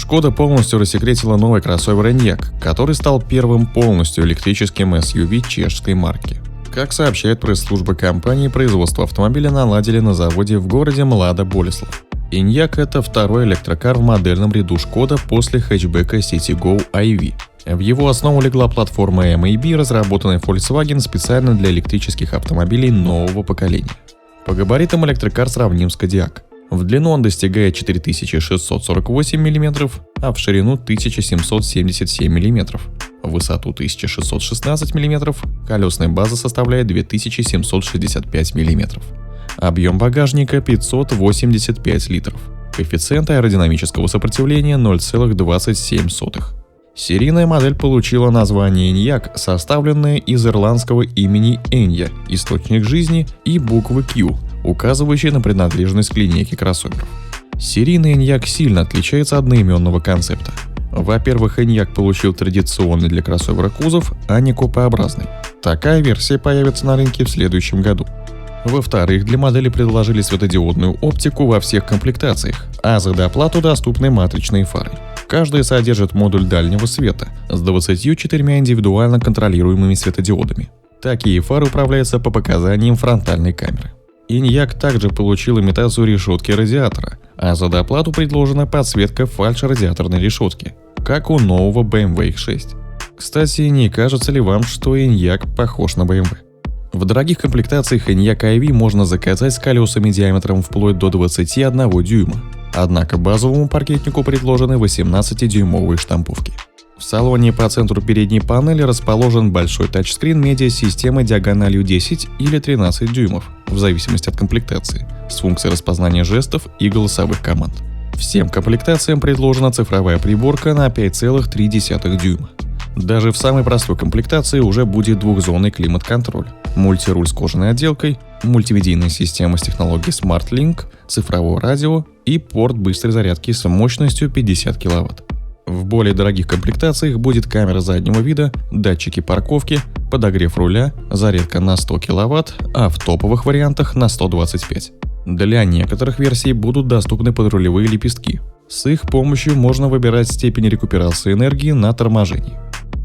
Шкода полностью рассекретила новый кроссовер Enyaq, который стал первым полностью электрическим SUV чешской марки. Как сообщает пресс-служба компании, производство автомобиля наладили на заводе в городе Млада Болеслав. Enyaq – это второй электрокар в модельном ряду Шкода после хэтчбека Citigo i-V. В его основу легла платформа MAB, разработанная Volkswagen специально для электрических автомобилей нового поколения. По габаритам электрокар сравним с Кодиак. В длину он достигает 4648 мм, а в ширину 1777 мм. В высоту 1616 мм, колесная база составляет 2765 мм. Объем багажника 585 литров. Коэффициент аэродинамического сопротивления 0,27. Серийная модель получила название Enyaq, составленное из ирландского имени Enya, источник жизни, и буквы Q, указывающей на принадлежность к линейке кроссоверов. Серийный Enyaq сильно отличается от одноименного концепта. Во-первых, Enyaq получил традиционный для кроссовера кузов, а не купеобразный. Такая версия появится на рынке в следующем году. Во-вторых, для модели предложили светодиодную оптику во всех комплектациях, а за доплату доступны матричные фары. Каждая содержит модуль дальнего света с 24 индивидуально контролируемыми светодиодами. Такие фары управляются по показаниям фронтальной камеры. Enyaq также получил имитацию решетки радиатора, а за доплату предложена подсветка фальш-радиаторной решетки, как у нового BMW X6. Кстати, не кажется ли вам, что Enyaq похож на BMW? В дорогих комплектациях Enyaq i-V можно заказать с колесами диаметром вплоть до 21 дюйма. Однако базовому паркетнику предложены 18-дюймовые штамповки. В салоне по центру передней панели расположен большой тачскрин медиасистемы диагональю 10 или 13 дюймов, в зависимости от комплектации, с функцией распознания жестов и голосовых команд. Всем комплектациям предложена цифровая приборка на 5,3 дюйма. Даже в самой простой комплектации уже будет двухзонный климат-контроль, мультируль с кожаной отделкой, мультимедийная система с технологией SmartLink, цифровое радио и порт быстрой зарядки с мощностью 50 кВт. В более дорогих комплектациях будет камера заднего вида, датчики парковки, подогрев руля, зарядка на 100 кВт, а в топовых вариантах на 125. Для некоторых версий будут доступны подрулевые лепестки. С их помощью можно выбирать степень рекуперации энергии на торможении.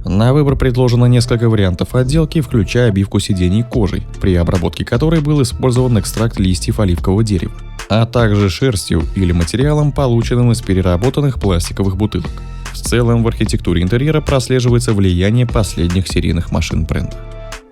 На выбор предложено несколько вариантов отделки, включая обивку сидений кожей, при обработке которой был использован экстракт листьев оливкового дерева, а также шерстью или материалом, полученным из переработанных пластиковых бутылок. В целом в архитектуре интерьера прослеживается влияние последних серийных машин бренда.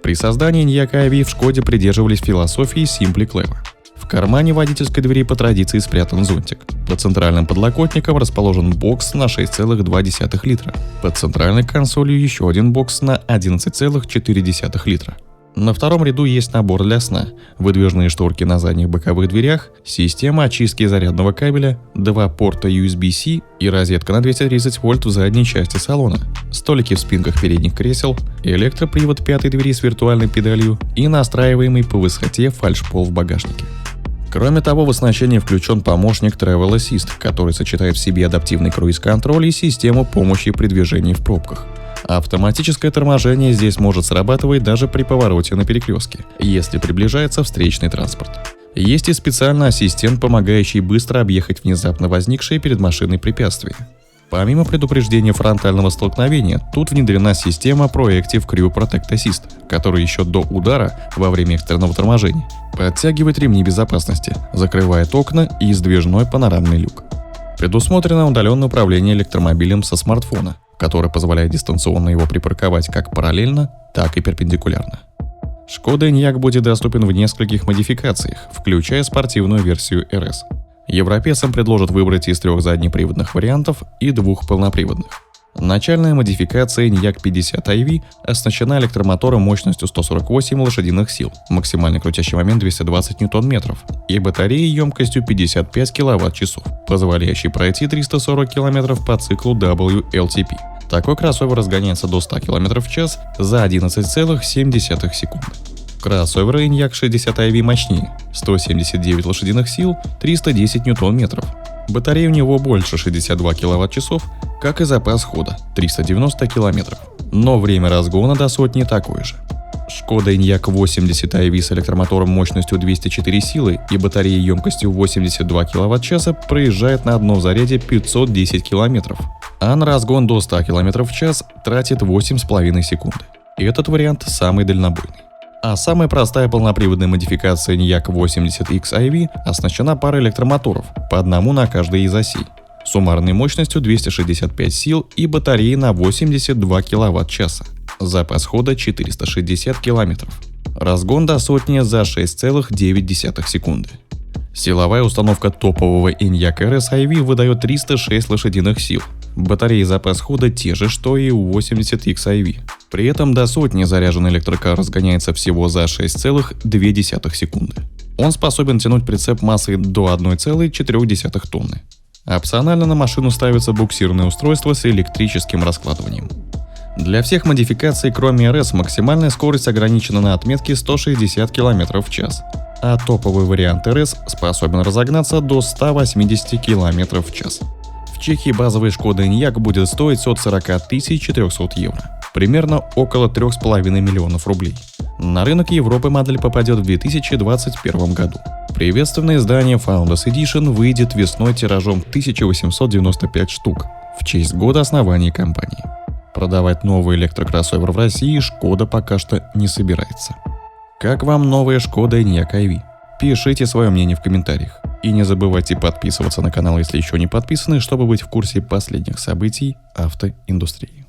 При создании Enyaq i-V в Шкоде придерживались философии Simply Clever. В кармане водительской двери по традиции спрятан зонтик. Под центральным подлокотником расположен бокс на 6,2 литра. Под центральной консолью еще один бокс на 11,4 литра. На втором ряду есть набор для сна, выдвижные шторки на задних боковых дверях, система очистки зарядного кабеля, 2 порта USB-C и розетка на 230 вольт в задней части салона, столики в спинках передних кресел, электропривод пятой двери с виртуальной педалью и настраиваемый по высоте фальшпол в багажнике. Кроме того, в оснащении включен помощник Travel Assist, который сочетает в себе адаптивный круиз-контроль и систему помощи при движении в пробках. Автоматическое торможение здесь может срабатывать даже при повороте на перекрестке, если приближается встречный транспорт. Есть и специальный ассистент, помогающий быстро объехать внезапно возникшие перед машиной препятствия. Помимо предупреждения фронтального столкновения, тут внедрена система Proactive Crew Protect Assist, которая еще до удара, во время экстренного торможения, подтягивает ремни безопасности, закрывает окна и сдвижной панорамный люк. Предусмотрено удаленное управление электромобилем со смартфона, которое позволяет дистанционно его припарковать как параллельно, так и перпендикулярно. Шкода Enyaq будет доступен в нескольких модификациях, включая спортивную версию RS. Европейцам предложат выбрать из 3 заднеприводных вариантов и 2 полноприводных. Начальная модификация Enyaq 50 i-V оснащена электромотором мощностью 148 лошадиных сил, максимальный крутящий момент 220 Нм и батареей емкостью 55 кВт-часов, позволяющей пройти 340 км по циклу WLTP. Такой кроссовер разгоняется до 100 км в час за 11,7 секунды. Кроссоверы Enyaq 60 i-V мощнее – 179 лошадиных сил, 310 Нм. Батарея у него больше 62 кВт-часов, как и запас хода – 390 км. Но время разгона до сотни такое же. Шкода Enyaq 80 iV с электромотором мощностью 204 силы и батареей емкостью 82 кВт-часа проезжает на одном заряде 510 км, а на разгон до 100 км в час тратит 8,5 секунды. И этот вариант самый дальнобойный. А самая простая полноприводная модификация Enyaq 80X iV оснащена парой электромоторов, по одному на каждой из осей, суммарной мощностью 265 сил и батареей на 82 кВт-часа. Запас хода 460 км. Разгон до сотни за 6,9 секунды. Силовая установка топового Enyaq RS iV выдает 306 лошадиных сил. Батареи и запас хода те же, что и у 80X iV. При этом до сотни заряженный электрокар разгоняется всего за 6,2 секунды. Он способен тянуть прицеп массой до 1,4 тонны. Опционально на машину ставится буксирное устройство с электрическим раскладыванием. Для всех модификаций, кроме RS, максимальная скорость ограничена на отметке 160 км в час, а топовый вариант RS способен разогнаться до 180 км в час. В Чехии базовый Шкода Enyaq будет стоить от 40 400 евро, примерно около 3,5 миллионов рублей. На рынок Европы модель попадет в 2021 году. Приветственное издание Founders Edition выйдет весной тиражом 1895 штук в честь года основания компании. Продавать новый электрокроссовер в России Шкода пока что не собирается. Как вам новая Шкода Enyaq iV? Пишите свое мнение в комментариях. И не забывайте подписываться на канал, если еще не подписаны, чтобы быть в курсе последних событий автоиндустрии.